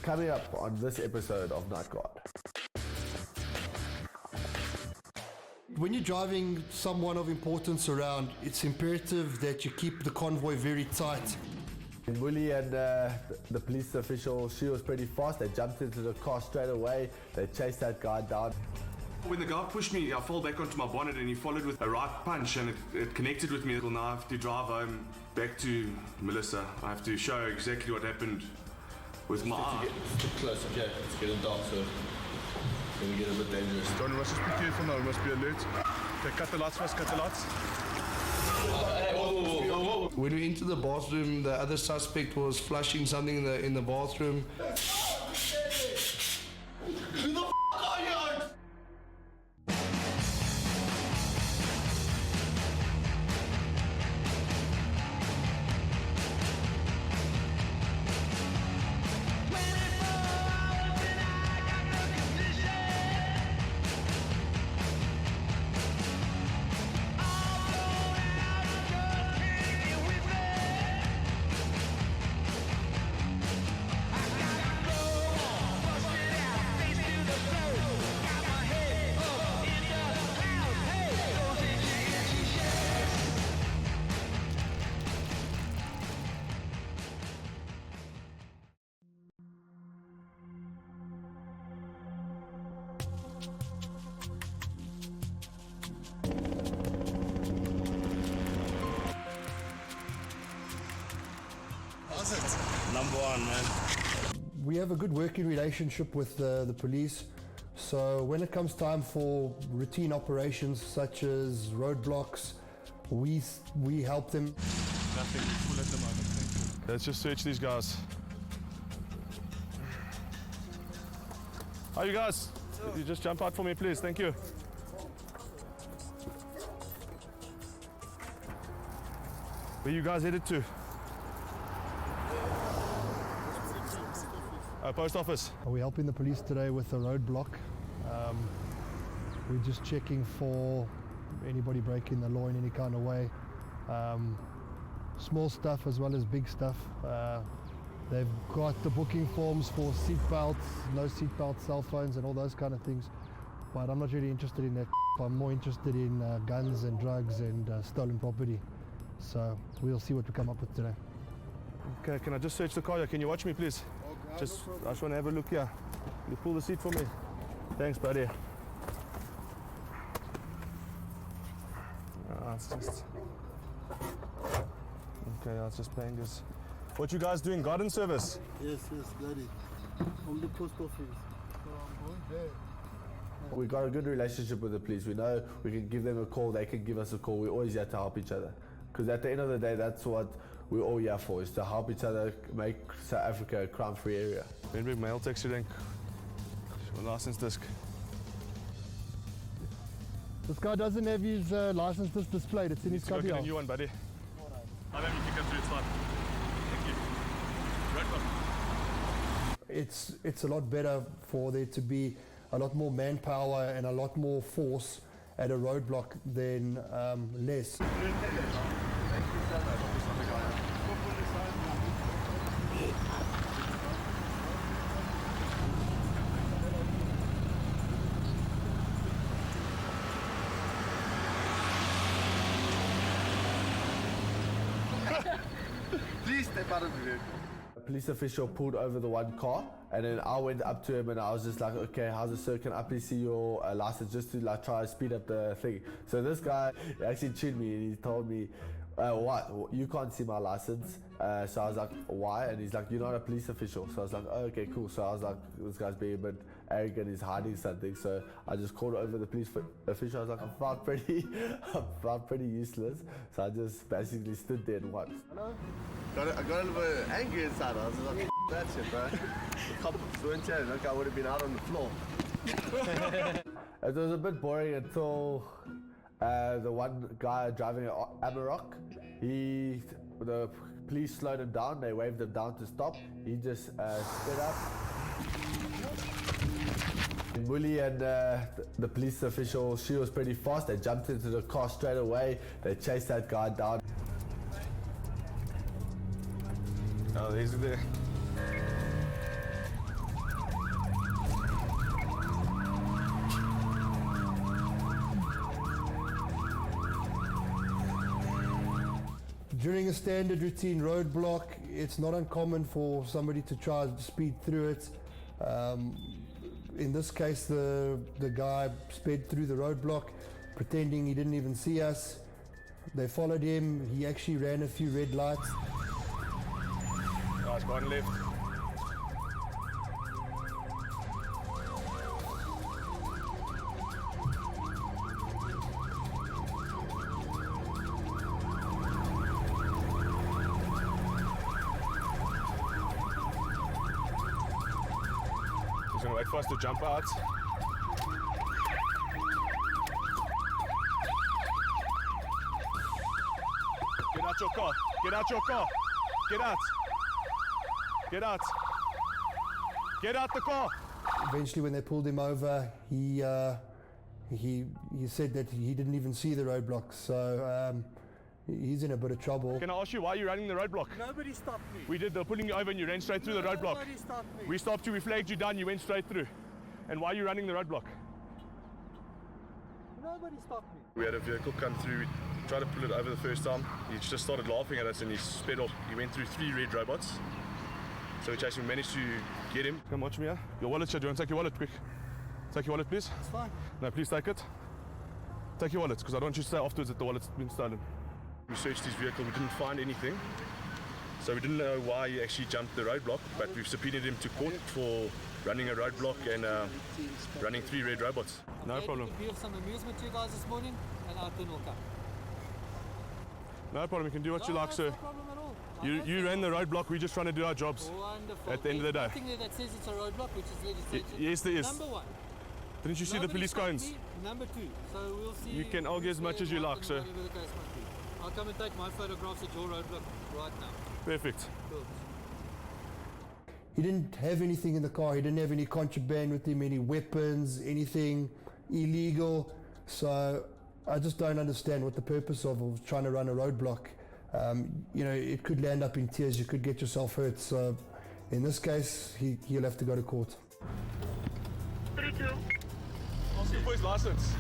Coming up on this episode of Night Guard. When you're driving someone of importance around, it's imperative that you keep the convoy very tight. Willie and the police official, she was pretty fast. They jumped into the car straight away. They chased that guy down. When the guy pushed me, I fell back onto my bonnet and he followed with a right punch and it connected with me. Well, now I have to drive home back to Melissa. I have to show her exactly what happened with my eye. Stick close, okay? It's getting dark, so it's going to get a bit dangerous. John, we must just be careful now. We must be alert. Okay, cut the lights first, cut the lights. When we entered the bathroom, the other suspect was flushing something in the bathroom. Who the f*** are you? Number one, man. We have a good working relationship with the police, so when it comes time for routine operations such as roadblocks, we help them. Nothing full at the moment, thank you. Let's just search these guys. Hi, you guys. You just jump out for me, please. Thank you. Where you guys headed to? Post office. We're helping the police today with a roadblock. We're just checking for anybody breaking the law in any kind of way. Small stuff as well as big stuff. They've got the booking forms for seat belts, no seat belts, cell phones and all those kind of things. But I'm not really interested in that. I'm more interested in guns and drugs and stolen property. So we'll see what we come up with today. Okay, can I just search the car here? Can you watch me, please? I just want to have a look here. You pull the seat for me. Thanks, buddy. It's just... Okay, it's just playing this. What you guys doing? Garden service? Yes, daddy. On the post office. We got a good relationship with the police. We know we can give them a call, they can give us a call. We're always here to help each other. Because at the end of the day, that's what we're all here for, is to help each other make South Africa a crime-free area. Een big mail taxi denk. License disc. This guy doesn't have his license disc displayed. It's in his Go cubby. get a new one, buddy. I don't need to come through, it's fine. Thank you. Right, It's a lot better for there to be a lot more manpower and a lot more force at a roadblock than less. Please step out of the vehicle. A police official pulled over the one car, and then I went up to him and I was just like, okay, how's it, sir? Can I please see your license, just to like try to speed up the thing? So this guy actually tuned me and he told me, what? You can't see my license. So I was like, why? And he's like, you're not a police official. So I was like, oh, okay, cool. So I was like, this guy's being a bit arrogant, he's hiding something. So I just called over the police official. I was like, I felt pretty useless. So I just basically stood there and watched. I got a little bit angry inside. I was like, that shit, bro. The cops weren't here. Like I would have been out on the floor. It was a bit boring until the one guy driving an Amarok, the police slowed him down. They waved him down to stop. He just sped up. Willie and the police official, she was pretty fast. They jumped into the car straight away. They chased that guy down. Oh, he's there. During a standard routine roadblock, it's not uncommon for somebody to try to speed through it. In this case, the guy sped through the roadblock, pretending he didn't even see us. They followed him. He actually ran a few red lights. Guys, one left. He's gonna wait for us to jump out. Get out your car. Get out your car. Get out. Get out. Get out the car. Eventually, when they pulled him over, he said that he didn't even see the roadblock. So he's in a bit of trouble. Can I ask you why you're running the roadblock? Nobody stopped me. We did. They're pulling you over and you ran straight through the roadblock. Nobody stopped me. We stopped you. We flagged you down. You went straight through. And why are you running the roadblock? Nobody stopped me. We had a vehicle come through. We tried to pull it over the first time. He just started laughing at us and he sped off. He went through 3 red robots. So we chased him. We managed to get him. Come watch me here. Your wallet, do you want to take your wallet quick? Take your wallet, please. It's fine. No, please take it. Take your wallet, because I don't want you to say afterwards that the wallet's been stolen. We searched his vehicle. We didn't find anything. So we didn't know why he actually jumped the roadblock, but we've subpoenaed him to court for running a roadblock and running 3 red robots. No problem. We have some amusement to you guys this morning, and our turn will come. No problem. You can do what you like, sir. No problem at all. You ran the roadblock. We're just trying to do our jobs. Wonderful. At the end of the day. There's nothing there that says it's a roadblock, which is legislation. Yes, there is. Number 1. Didn't you see the Nobody police stopped cones? me. Number 2. So we'll see. You can argue as much as you like, sir. Whatever the case might be. I'll come and take my photographs at your roadblock right now. Perfect. Cool. He didn't have anything in the car. He didn't have any contraband with him, any weapons, anything illegal. So I just don't understand what the purpose of trying to run a roadblock. You know, it could land up in tears. You could get yourself hurt. So in this case, he'll have to go to court. 32. Ask him for his license.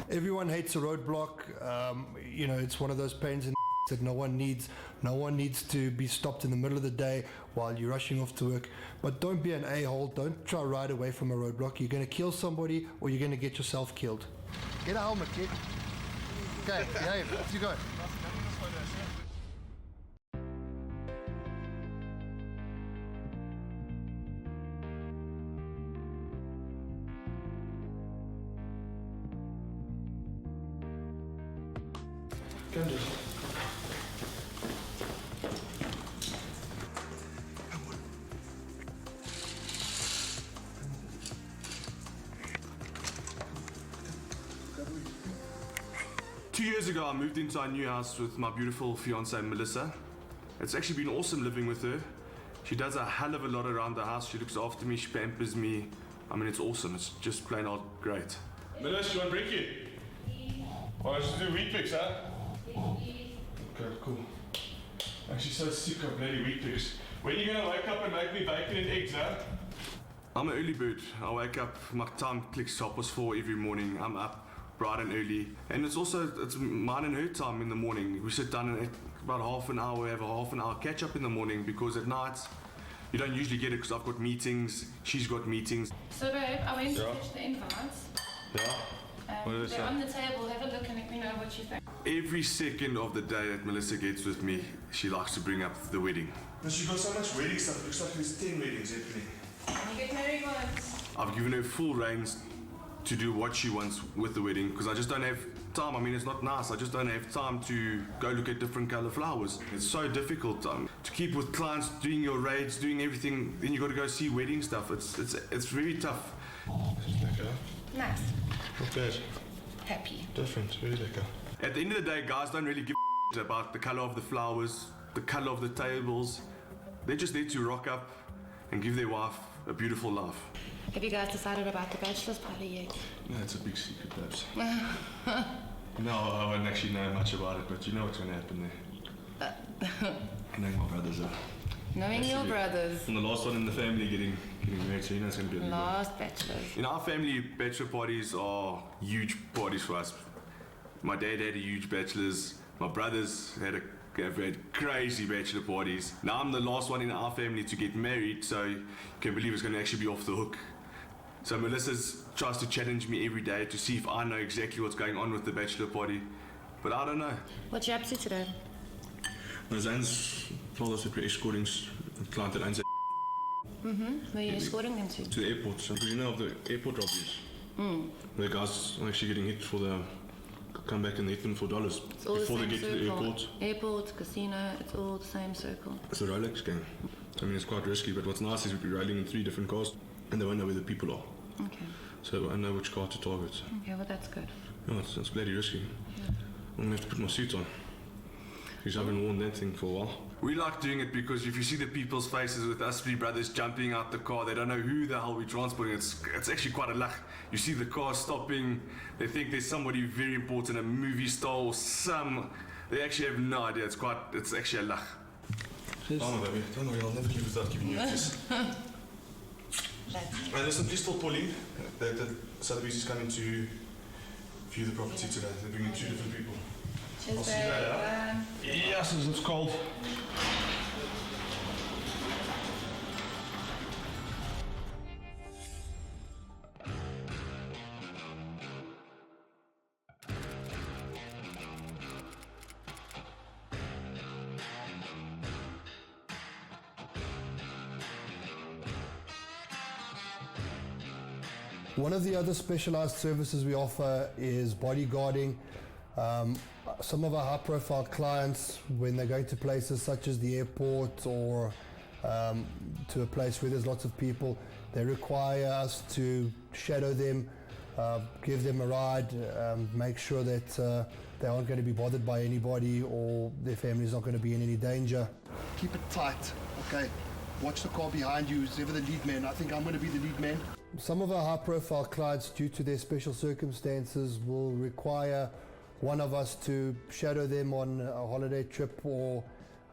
Everyone hates a roadblock. You know, it's one of those pains in that no one needs. No one needs to be stopped in the middle of the day while you're rushing off to work. But don't be an a-hole. Don't try to ride away from a roadblock. You're going to kill somebody or you're going to get yourself killed. Get a helmet, kid. Okay, behave. Off you go. Come on. 2 years ago, I moved into our new house with my beautiful fiancée, Melissa. It's actually been awesome living with her. She does a hell of a lot around the house. She looks after me, she pampers me. I mean, it's awesome. It's just plain old great. Melissa, you want brekkie? Oh, let's do wheat picks, huh? Okay, cool. I'm actually so sick of bloody wheat picks. When are you gonna wake up and make me bacon and eggs, huh? I'm an early bird. I wake up, my time clicks 4:30 every morning. I'm up bright and early. And it's mine and her time in the morning. We sit down and about half an hour, we have a half an hour catch up in the morning, because at night, you don't usually get it because I've got meetings, she's got meetings. So babe, I went to fetch the invites. Yeah? What is They're that? on the table. Have a look and let me know what you think. Every second of the day that Melissa gets with me, she likes to bring up the wedding. She's got so much wedding stuff. It looks like there's 10 weddings happening. And you get married once. I've given her full reins to do what she wants with the wedding, because I just don't have time. I mean, it's not nice. I just don't have time to go look at different color flowers. It's so difficult to keep with clients, doing your raids, doing everything. Then you got to go see wedding stuff. It's very tough. Nice. Not bad. Happy. Different. Very lekker. At the end of the day, guys don't really give a about the color of the flowers, the color of the tables. They're just there to rock up and give their wife a beautiful life. Have you guys decided about the bachelor's party yet? No, it's a big secret, babes. No, I won't actually know much about it, but you know what's going to happen there. I know my brothers are. Knowing your brothers. And the last one in the family getting married, so you know it's going to be a big one. Last bachelors. In our family, bachelor parties are huge parties for us. My dad had a huge bachelor's. My brothers have had crazy bachelor parties. Now I'm the last one in our family to get married, so you can believe it's going to actually be off the hook. So Melissa tries to challenge me every day to see if I know exactly what's going on with the bachelor party. But I don't know. What you up to today? Nou, Zane's told us that we're escorting a client at Anzac Where are you escorting them to? to the airport. So, you know of the airport robberies? The guys are actually getting hit for the come back and hit them for dollars It's all before the they same get to the circle. airport. Airport, casino, it's all the same circle. It's a Rolex gang. I mean, it's quite risky, but what's nice is we'll be riding in 3 different cars and they won't know where the people are. Okay. So I know which car to target. Okay, well that's good. No, it's bloody risky. I'm gonna have to put my suit on. Because I haven't worn that thing for a while. We like doing it because if you see the people's faces with us 3 brothers jumping out the car, they don't know who the hell we're transporting. It's actually quite a lach. You see the car stopping, they think there's somebody very important, a movie star or they actually have no idea. It's actually a lach. Don't worry, I'll never leave without giving you a kiss. Listen, please tell Pauline that Sotheby's is coming to view the property today. They're bringing 2 different people. Cheers, I'll see you later. Yes, it's cold. One of the other specialized services we offer is bodyguarding. Some of our high-profile clients, when they're going to places such as the airport or to a place where there's lots of people, they require us to shadow them, give them a ride, make sure that they aren't going to be bothered by anybody or their family's not going to be in any danger. Keep it tight, okay? Watch the car behind you, who's ever the lead man. I think I'm going to be the lead man. Some of our high-profile clients, due to their special circumstances, will require one of us to shadow them on a holiday trip or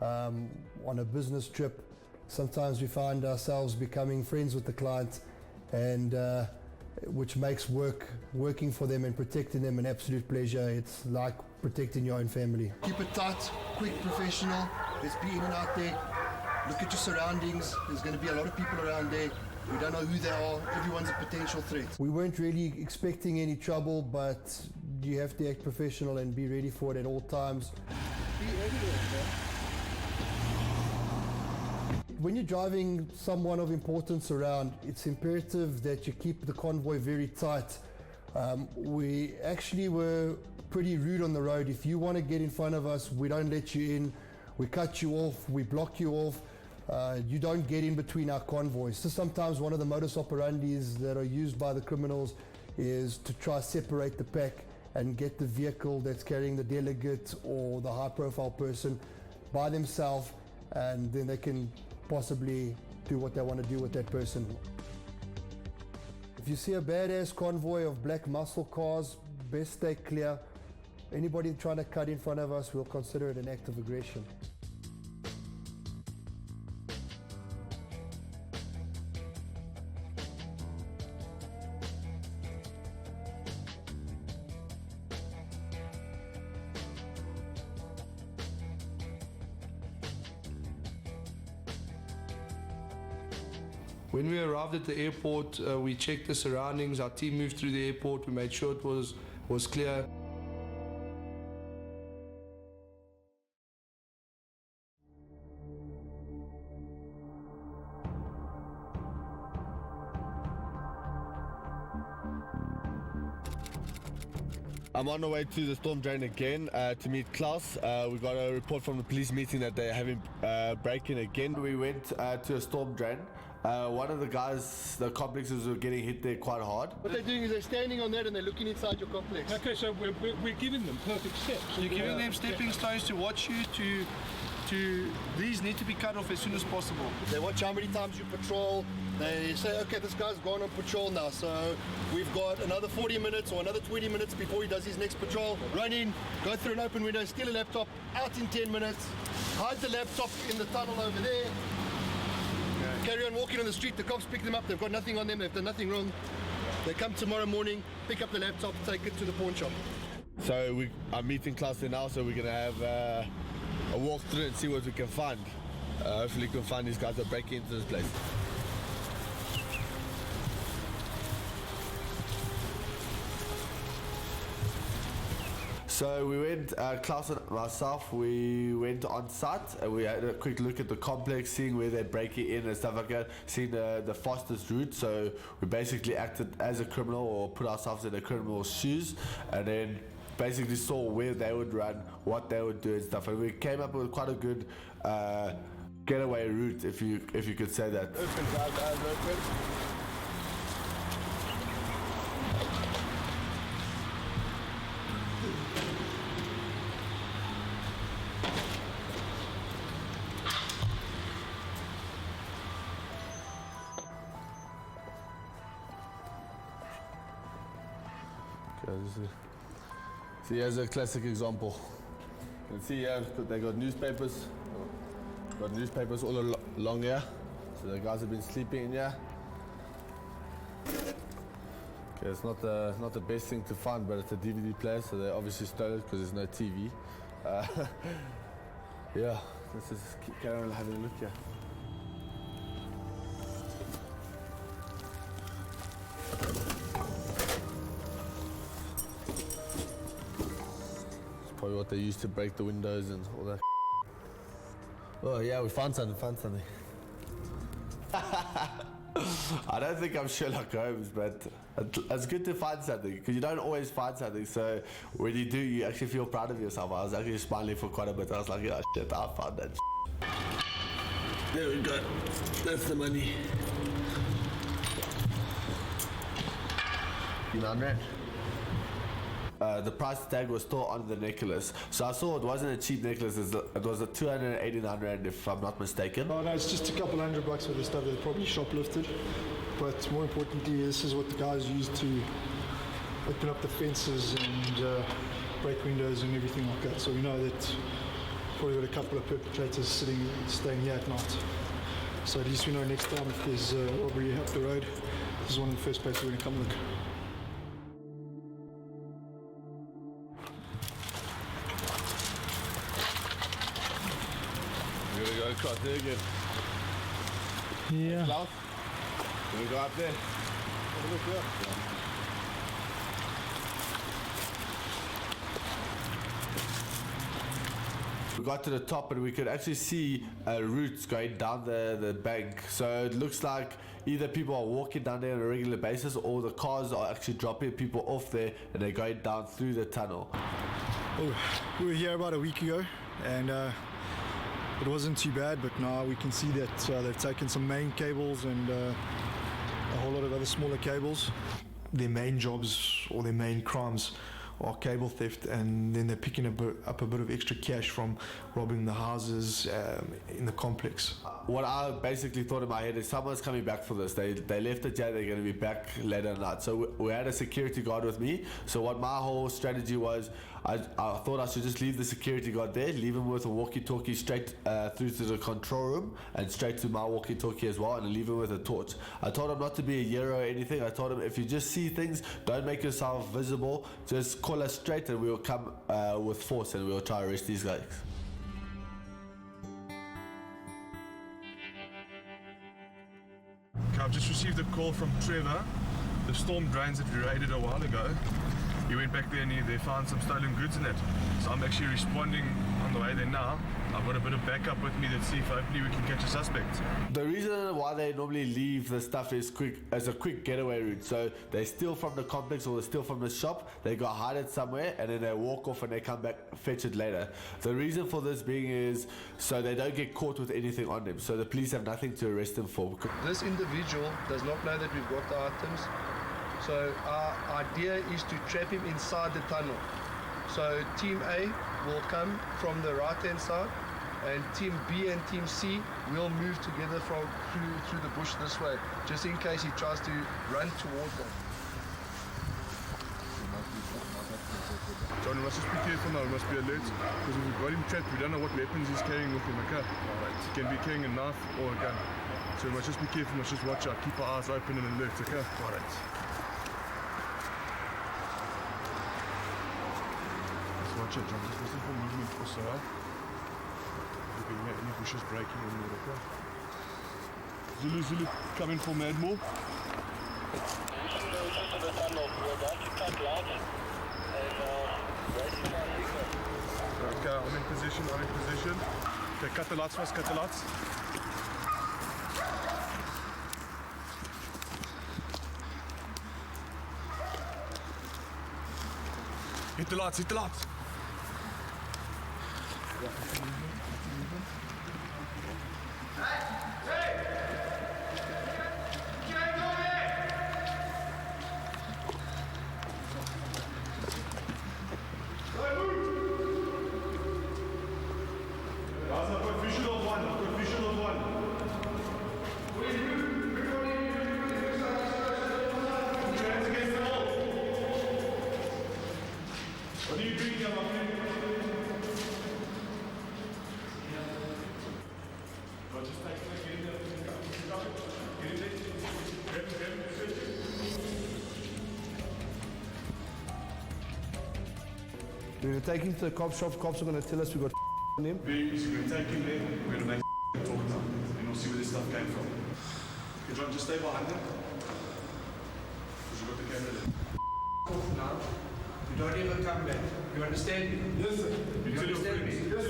on a business trip. Sometimes we find ourselves becoming friends with the client, and which makes working for them and protecting them an absolute pleasure. It's like protecting your own family. Keep it tight, quick, professional. Let's be in and out there. Look at your surroundings. There's going to be a lot of people around there. We don't know who they are. Everyone's a potential threat. We weren't really expecting any trouble, but you have to act professional and be ready for it at all times. Be everywhere, when you're driving someone of importance around, it's imperative that you keep the convoy very tight. We actually were pretty rude on the road. If you want to get in front of us, we don't let you in. We cut you off, we block you off. You don't get in between our convoys. So sometimes one of the modus operandis that are used by the criminals is to try to separate the pack and get the vehicle that's carrying the delegate or the high-profile person by themselves, and then they can possibly do what they want to do with that person. If you see a badass convoy of black muscle cars, best stay clear. Anybody trying to cut in front of us, we'll consider it an act of aggression. When we arrived at the airport, we checked the surroundings. Our team moved through the airport. We made sure it was clear. I'm on the way to the storm drain again to meet Klaus. We got a report from the police meeting that they're having break-in again. We went to a storm drain. One of the guys, the complexes were getting hit there quite hard. What they're doing is they're standing on that and they're looking inside your complex. Okay, so we're giving them perfect steps. You're giving them stepping stones to watch you, these need to be cut off as soon as possible. They watch how many times you patrol. They say, okay, this guy's gone on patrol now, so we've got another 40 minutes or another 20 minutes before he does his next patrol. Run in, go through an open window, steal a laptop, out in 10 minutes, hide the laptop in the tunnel over there, carry on walking on the street. The cops pick them up. They've got nothing on them. They've done nothing wrong. They come tomorrow morning, pick up the laptop, take it to the pawn shop. So I'm meeting Klaus there now, so we're going to have a walk through and see what we can find. Hopefully we can find these guys that break into this place. So we went, Klaus and myself, we went on site and we had a quick look at the complex, seeing where they're breaking in and stuff like that, seeing the fastest route. So we basically acted as a criminal, or put ourselves in a criminal's shoes, and then basically saw where they would run, what they would do and stuff. And we came up with quite a good getaway route, if you could say that. Open, guys, eyes open. See, here's a classic example. You can see here they got newspapers. Got newspapers all along here. So the guys have been sleeping in here. Okay, it's not the best thing to find, but it's a DVD player, so they obviously stole it because there's no TV. Yeah, let's just carry on having a look here. Probably what they used to break the windows and all that. Oh yeah, we found something. I don't think I'm Sherlock Holmes, but it's good to find something, because you don't always find something. So when you do, you actually feel proud of yourself. I was actually smiling for quite a bit. I was like, oh shit, I found that. There we go. That's the money. $100. The price tag was still on the necklace, so I saw it wasn't a cheap necklace. It was a 289 rand, if I'm not mistaken. Oh no, it's just a couple $100 for the stuff that they probably shoplifted. But more importantly, this is what the guys used to open up the fences and break windows and everything like that. So we know that probably got a couple of perpetrators staying here at night. So at least we know next time if there's robbery up the road, this is one of the first places we're going to come look. We're gonna go across there again. Yeah. Klaus, can we go up there? Have a look there. We got to the top and we could actually see routes going down the bank. So it looks like either people are walking down there on a regular basis, or the cars are actually dropping people off there and they're going down through the tunnel. Oh, we were here about a week ago and it wasn't too bad, but now we can see that they've taken some main cables and a whole lot of other smaller cables. Their main jobs or their main crimes are cable theft, and then they're picking up a bit of extra cash from robbing the houses in the complex. What I basically thought in my head is someone's coming back for this. They left it here, they're going to be back later at night. So we had a security guard with me. So what my whole strategy was, I thought I should just leave the security guard there, leave him with a walkie-talkie straight through to the control room and straight to my walkie-talkie as well, and leave him with a torch. I told him not to be a hero or anything. I told him, if you just see things, don't make yourself visible, just call us straight and we'll come with force and we'll try to arrest these guys. Okay, I've just received a call from Trevor, the storm drains that we raided a while ago. He went back there and they found some stolen goods in it. So I'm actually responding on the way there now. I've got a bit of backup with me. Let's see if hopefully we can catch a suspect. The reason why they normally leave the stuff is as a quick getaway route. So they steal from the complex or they steal from the shop, they go hide it somewhere, and then they walk off and they come back, fetch it later. The reason for this being is so they don't get caught with anything on them. So the police have nothing to arrest them for. This individual does not know that we've got the items. So our idea is to trap him inside the tunnel. So Team A will come from the right-hand side, and Team B and Team C will move together through the bush this way, just in case he tries to run towards us. Johnny, let's just speak to careful now, we must be alert, because if we've got him trapped, we don't know what weapons he's carrying with him, okay? He can be carrying a knife or a gun. So we must just be careful, we must just watch out, keep our eyes open and alert, okay? Alright. Let's watch it, John, just listen for movement also, eh? If we hear any bushes breaking in there, okay? Zulu, coming for Madmore. Okay, I'm in position. Okay, cut the lights first, cut the lights. Hit the lights. We're going to take him to the cop shop. Cops are going to tell us we've got on him. We're going to take him there, we're going to make talk now, and we'll see where this stuff came from. Okay, John, just stay behind him. Because you've got the camera there. Now, you don't even come back. You understand me? Yes, sir. You understand me? Yes,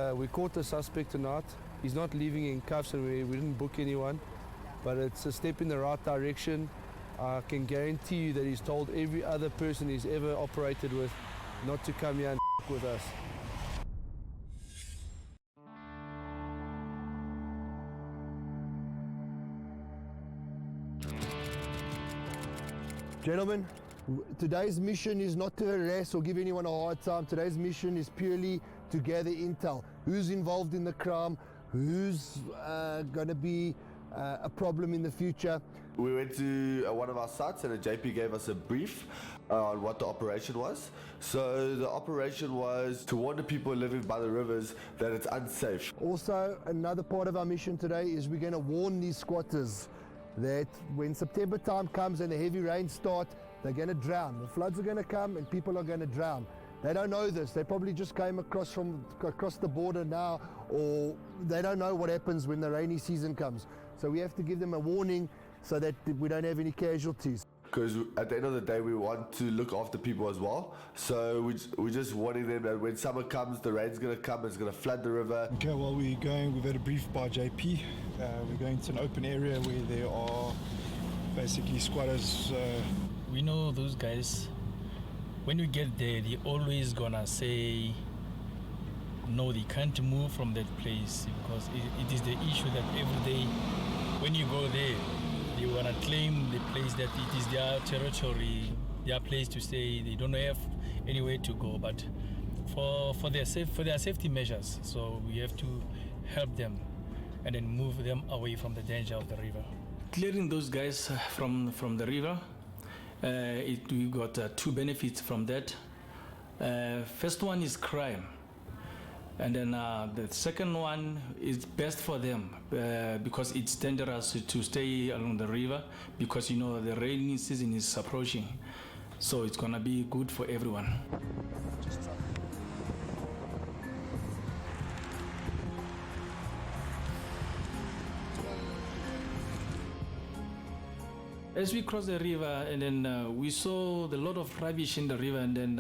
sir. We caught the suspect tonight. He's not leaving in cuffs, and we didn't book anyone. But it's a step in the right direction. I can guarantee you that he's told every other person he's ever operated with not to come here and with us. Gentlemen, today's mission is not to harass or give anyone a hard time. Today's mission is purely to gather intel. Who's involved in the crime? Who's going to be a problem in the future? We went to one of our sites and the JP gave us a brief on what the operation was. So the operation was to warn the people living by the rivers that it's unsafe. Also, another part of our mission today is we're going to warn these squatters that when September time comes and the heavy rains start, they're going to drown. The floods are going to come and people are going to drown. They don't know this. They probably just came across the border now, or they don't know what happens when the rainy season comes. So we have to give them a warning so that we don't have any casualties. Because at the end of the day, we want to look after people as well. So we're just warning them that when summer comes, the rain's going to come, it's going to flood the river. Okay, well, we've had a brief by JP. We're going to an open area where there are basically squatters. We know those guys. When you get there, they're always gonna say, no, they can't move from that place, because it is the issue that every day when you go there, they want to claim the place that it is their territory, their place to stay. They don't have anywhere to go, but for their safety measures, so we have to help them and then move them away from the danger of the river. Clearing those guys from the river, we got two benefits from that. First one is crime. And then the second one is best for them because it's dangerous to stay along the river because, you know, the rainy season is approaching. So it's going to be good for everyone. As we crossed the river, and then we saw a lot of rubbish in the river, and then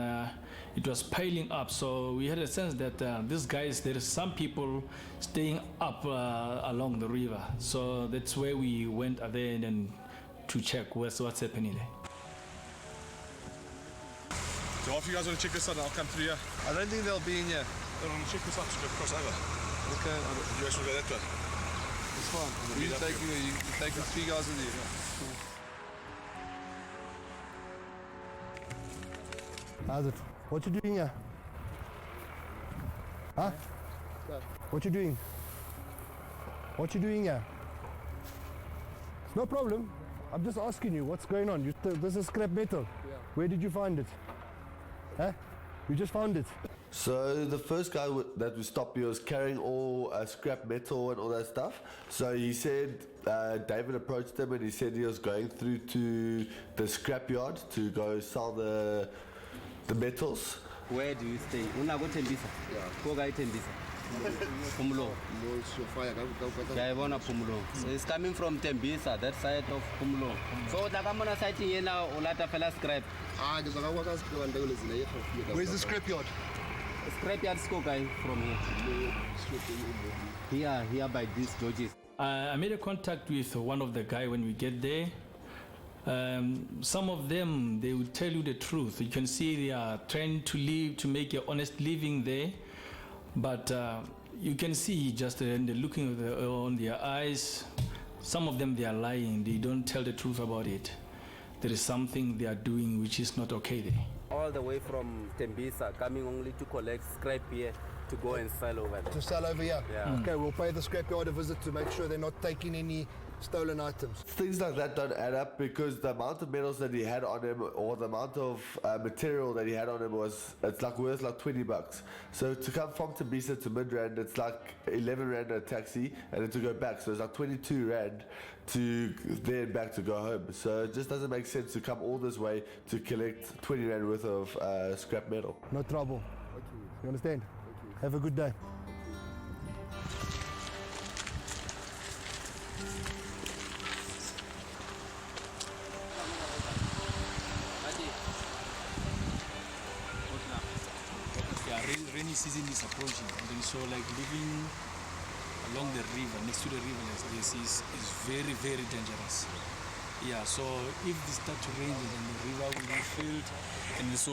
it was piling up. So we had a sense that these guys, there are some people staying up along the river. So that's where we went there and then to check what's happening there. So if you guys want to check this out, I'll come through here. I don't think they'll be in here. I want to check this out, so cross over. Okay. You guys want to go that way? It's fine. You're taking three guys with you. How's it? What you doing here? Huh? What you doing? What you doing here? It's no problem. I'm just asking you, what's going on? This is scrap metal. Yeah. Where did you find it? Huh? We just found it. So the first guy that we stopped, he was carrying all scrap metal and all that stuff. So he said, David approached him and he said he was going through to the scrapyard to go sell the metals. Where do you stay? Una go Tembisa. Go guy Tembisa. Pumulo. So it's coming from Tembisa, that side of Pumulo. So the Gamona site here now, Olata fella scrap. Where's the scrapyard? Scrapyard school guy from here. Here by these Georges. I made a contact with one of the guy when we get there. Some of them, they will tell you the truth. You can see they are trying to live, to make an honest living there. But you can see just looking on their eyes, some of them, they are lying. They don't tell the truth about it. There is something they are doing which is not okay there. All the way from Tembisa, coming only to collect scrap here to go and sell over there. To sell over here? Yeah. Okay, we'll pay the scrapyard a visit to make sure they're not taking any stolen items. Things like that don't add up because the amount of metals that he had on him or the amount of material that he had on him it's like worth like $20. So to come from Tembisa to Midrand, it's like 11 Rand a taxi, and then to go back, so it's like 22 Rand to there and back to go home. So it just doesn't make sense to come all this way to collect 20 Rand worth of scrap metal. No trouble. You understand? Have a good day. Rainy season is approaching, and then so like living along the river, next to the river like this is very, very dangerous. Yeah, so if it start to rain, then the river will be filled, and so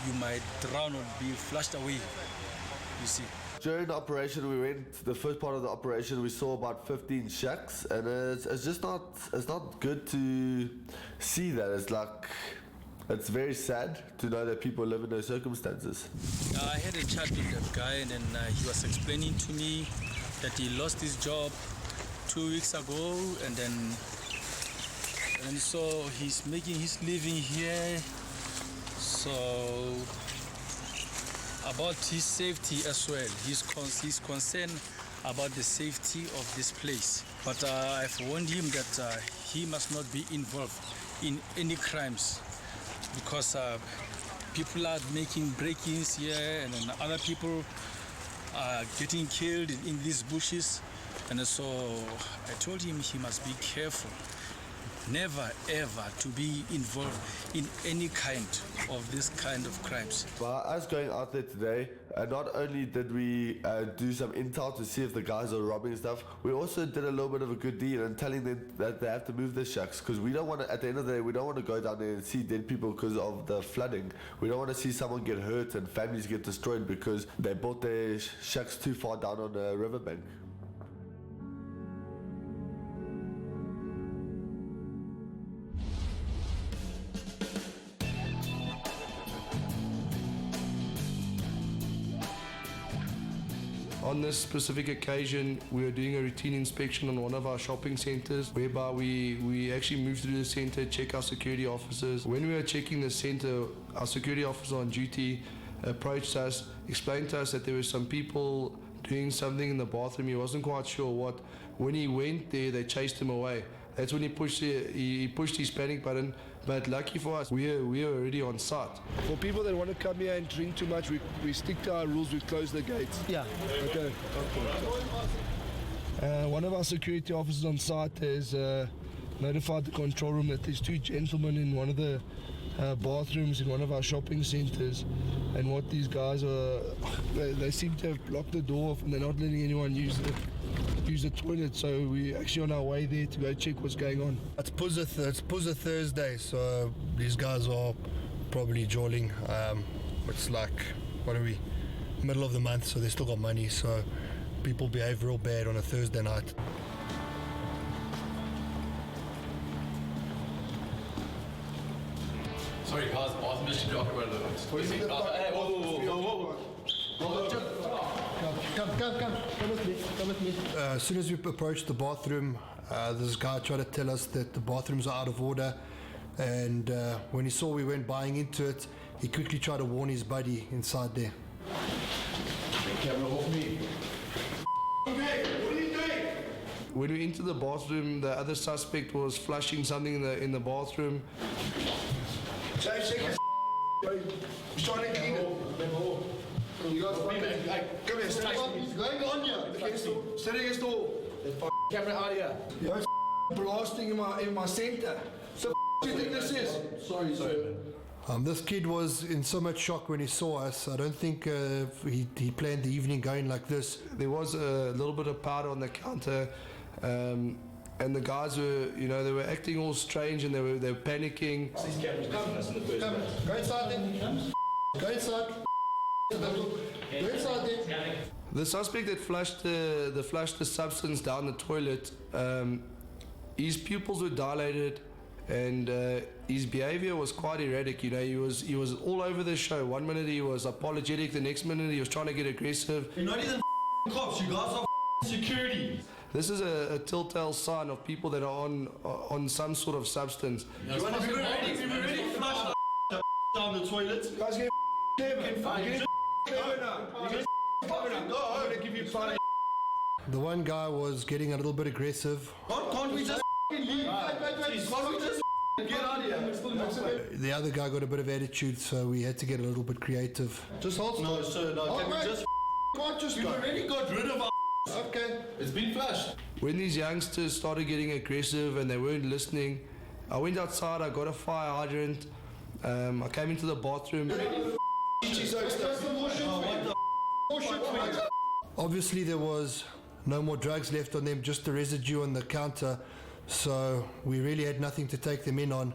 you might drown or be flushed away, you see. During the operation, we went, the first part of the operation, we saw about 15 shacks, and it's just not, it's not good to see that. It's like, it's very sad to know that people live in those circumstances. I had a chat with that guy, and then he was explaining to me that he lost his job 2 weeks ago, and so he's making his living here. So about his safety as well, he's concerned about the safety of this place. But I've warned him that he must not be involved in any crimes, because people are making break-ins here, and then other people are getting killed in these bushes. And so I told him he must be careful, never ever to be involved in any kind of this kind of crimes. By us going out there today, not only did we do some intel to see if the guys are robbing stuff, we also did a little bit of a good deed and telling them that they have to move their shacks, because we don't want to, at the end of the day, we don't want to go down there and see dead people because of the flooding. We don't want to see someone get hurt and families get destroyed because they built their shacks too far down on the riverbank. On this specific occasion, we were doing a routine inspection on one of our shopping centers, whereby we actually moved through the center, check our security officers. When we were checking the center, our security officer on duty approached us, explained to us that there were some people doing something in the bathroom. He wasn't quite sure what. When he went there, they chased him away. That's when he pushed his panic button. But lucky for us, we are already on site. For people that want to come here and drink too much, we stick to our rules. We close the gates. Yeah. Okay. One of our security officers on site has notified the control room that there's two gentlemen in one of the bathrooms in one of our shopping centers, and what these guys are, they seem to have blocked the door off and they're not letting anyone use the toilet, so we're actually on our way there to go check what's going on. It's Puzza Thursday, so these guys are probably jawling. It's like, what are we, middle of the month, so they still got money, so people behave real bad on a Thursday night. Sorry guys, bathroom is blocked. Come with me. As soon as we approached the bathroom, this guy tried to tell us that the bathrooms are out of order, and when he saw we weren't buying into it, he quickly tried to warn his buddy inside there. Camera off me. When we entered the bathroom, the other suspect was flushing something in the bathroom. He's trying to clean it. You guys come here, stand up. He's going on here. Stand against the wall. Camera out here. Yo, blasting in my center. So do you think this is? Sorry, sir. This kid was in so much shock when he saw us. I don't think he planned the evening going like this. There was a little bit of powder on the counter, and the guys were, they were acting all strange and they were panicking. These cameras coming us in the first place. Go inside then. Go inside. Go inside then. The suspect that flushed the substance down the toilet, his pupils were dilated, and his behavior was quite erratic. He was all over the show. One minute he was apologetic, the next minute he was trying to get aggressive. You're not even cops, you guys are security. This is a telltale sign of people that are on some sort of substance. We've already flushed down the toilet. Guys, get clever now. I'm gonna give you fun. The one guy was getting a little bit aggressive. Can't we just leave? Can't we just get out of here? The other guy got a bit of attitude, so we had to get a little bit creative. Just hold. No, sir, no. Can we just Can't just We've go. already got rid of our Okay. It's been flushed. When these youngsters started getting aggressive and they weren't listening, I went outside, I got a fire hydrant, I came into the bathroom. Obviously there was no more drugs left on them, just the residue on the counter, so we really had nothing to take them in on.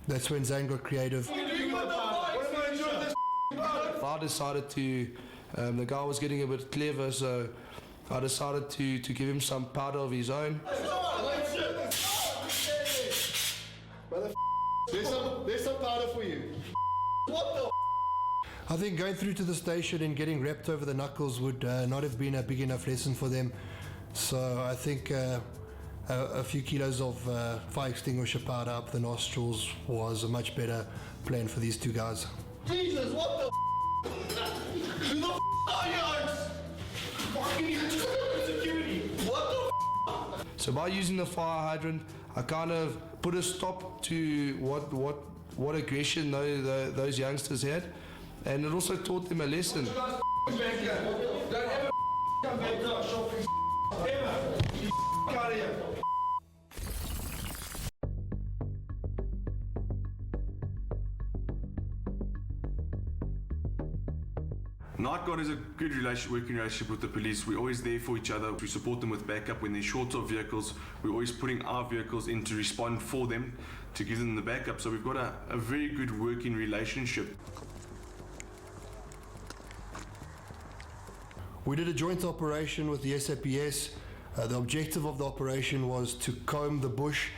That's when Zane got creative. I decided to, the guy was getting a bit clever, so I decided to give him some powder of his own. There's some powder for you. I think going through to the station and getting wrapped over the knuckles would not have been a big enough lesson for them. So I think a few kilos of fire extinguisher powder up the nostrils was a much better plan for these two guys. Jesus, what the Who the are you? Fucking security. What the So by using the fire hydrant, I kind of put a stop to what aggression those youngsters had, and it also taught them a lesson. Don't ever come back to our shopping ever. You out of here. Night Guard is a good working relationship with the police. We're always there for each other. We support them with backup when they're short of vehicles. We're always putting our vehicles in to respond for them, to give them the backup. So we've got a very good working relationship. We did a joint operation with the SAPS. The objective of the operation was to comb the bush.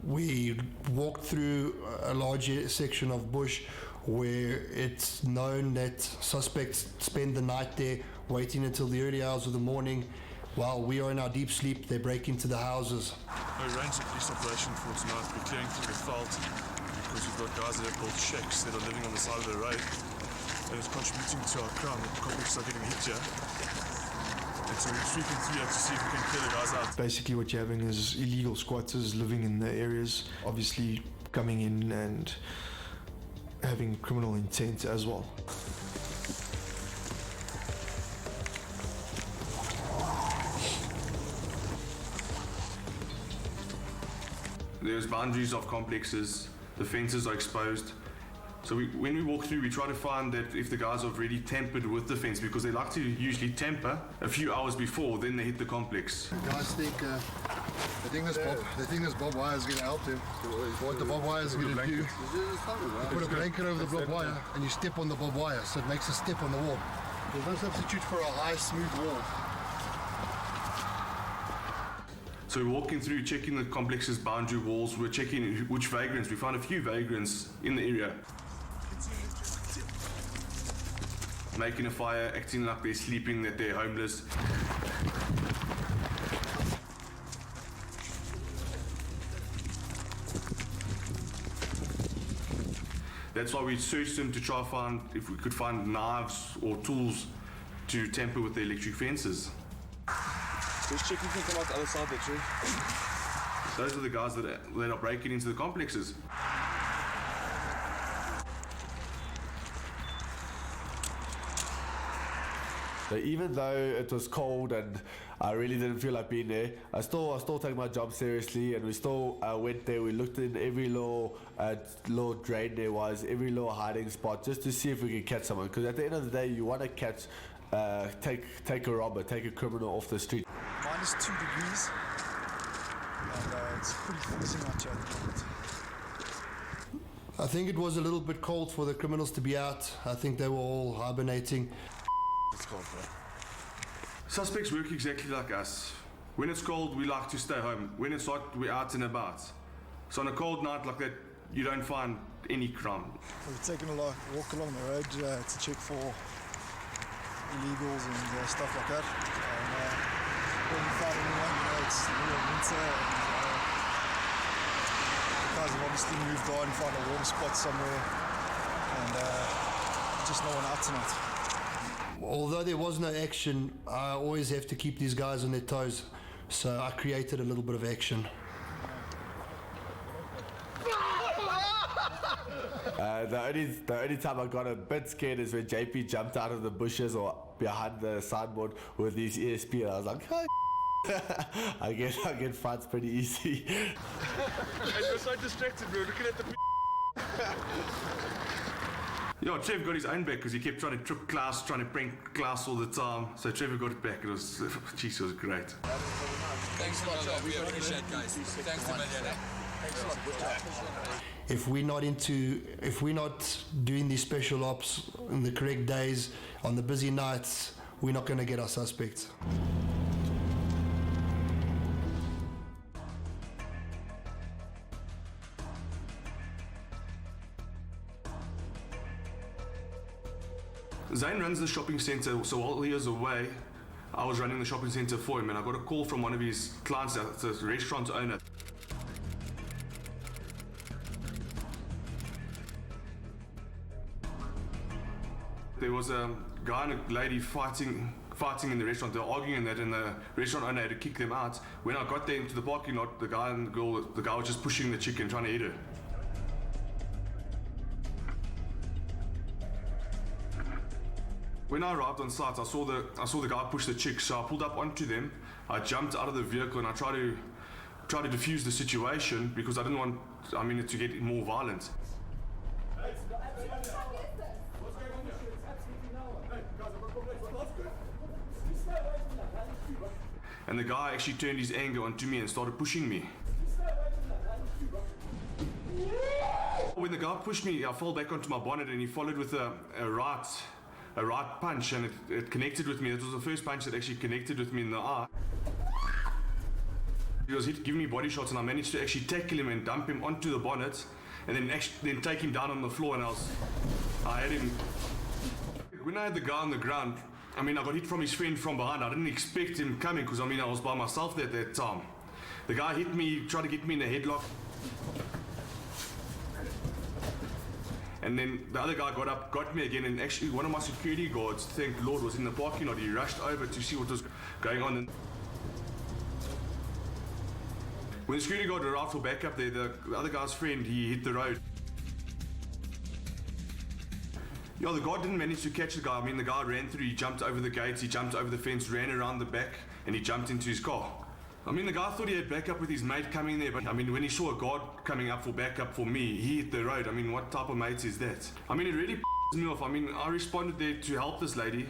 We walked through a large section of bush where it's known that suspects spend the night there, waiting until the early hours of the morning. While we are in our deep sleep, they break into the houses. We arranged a police operation for tonight. We're clearing through the veldt because we've got guys that have built shacks that are living on the side of the road, and it's contributing to our crime. The convicts are getting hit here. And so we're sweeping through here to see if we can clear the guys out. Basically what you're having is illegal squatters living in the areas, obviously coming in and having criminal intent as well. There's boundaries of complexes, the fences are exposed. So when we walk through, we try to find that if the guys have already tampered with the fence, because they like to usually tamper a few hours before, then they hit the complex. Guys think this bob wire is going to help them. What the bob wire is going to do, you put a blanket over the bob wire and you step on the bob wire, so it makes a step on the wall. There's no substitute for a high, smooth wall. So we're walking through, checking the complex's boundary walls. We're checking which vagrants. We found a few vagrants in the area. Making a fire, acting like they're sleeping, that they're homeless. That's why we searched them to try to find if we could find knives or tools to tamper with the electric fences. Just check if you come out the other side, that's true. Those are the guys that are breaking into the complexes. So even though it was cold and I really didn't feel like being there, I still take my job seriously, and we still went there. We looked in every little drain there was, every little hiding spot, just to see if we could catch someone. Because at the end of the day, you want to catch, take a robber, take a criminal off the street. -2 degrees, and it's pretty freezing out here at the moment. I think it was a little bit cold for the criminals to be out. I think they were all hibernating. It's cold, bro. Suspects work exactly like us. When it's cold, we like to stay home. When it's hot, we're out and about. So on a cold night like that, you don't find any crime. We've taken a walk along the road to check for illegals and stuff like that. And when we found anyone, it's the middle of winter, and the guys have obviously moved on, found a warm spot somewhere, and just no one out tonight. Although there was no action, I always have to keep these guys on their toes, so I created a little bit of action. The only time I got a bit scared is when JP jumped out of the bushes or behind the signboard with his ESP, and I was like, oh, I get fights pretty easy. And you're so distracted, bro, looking at the Yeah, Trevor got his own back because he kept trying to trick Klaus, trying to prank Klaus all the time. So Trevor got it back. It was, jeez, it was great. Thanks a lot, we appreciate it, guys. Thanks a million. If we're not doing these special ops in the correct days, on the busy nights, we're not going to get our suspects. Zane runs the shopping centre, so while he was away, I was running the shopping centre for him, and I got a call from one of his clients, the restaurant owner. There was a guy and a lady fighting in the restaurant. They were arguing in that, and the restaurant owner had to kick them out. When I got there into the parking lot, the guy and the guy was just pushing the chicken, trying to eat her. When I arrived on site, I saw the guy push the chick, so I pulled up onto them. I jumped out of the vehicle and I tried to defuse the situation because I didn't want, it to get more violent. And the guy actually turned his anger onto me and started pushing me. When the guy pushed me, I fell back onto my bonnet and he followed with a right punch, and it connected with me. It was the first punch that actually connected with me in the eye. He was giving me body shots, and I managed to actually tackle him and dump him onto the bonnet, and then take him down on the floor, and I had him. When I had the guy on the ground, I got hit from his friend from behind. I didn't expect him coming because I was by myself at that time. The guy hit me, tried to get me in a headlock. And then the other guy got up, got me again, and actually one of my security guards, thank Lord, was in the parking lot. He rushed over to see what was going on. And when the security guard arrived for backup there, the other guy's friend, he hit the road. Yeah, the guard didn't manage to catch the guy. The guy ran through, he jumped over the gates, he jumped over the fence, ran around the back, and he jumped into his car. The guy thought he had backup with his mate coming there, but when he saw a guard coming up for backup for me, he hit the road. What type of mate is that? It really pissed me off. I responded there to help this lady,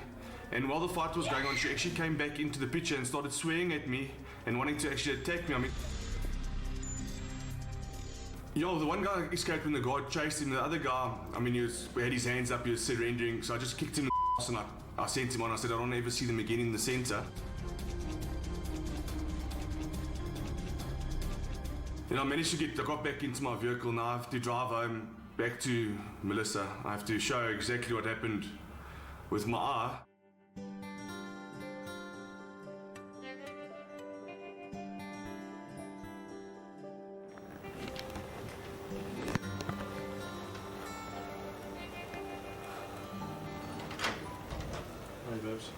and while the fight was going on, she actually came back into the picture and started swearing at me and wanting to actually attack me. The one guy escaped when the guard chased him. The other guy, he had his hands up, he was surrendering, so I just kicked him in the ass and I sent him on. I said I don't ever see them again in the centre. I managed to I got back into my vehicle. Now I have to drive home back to Melissa. I have to show her exactly what happened with my eye. Hey, babes.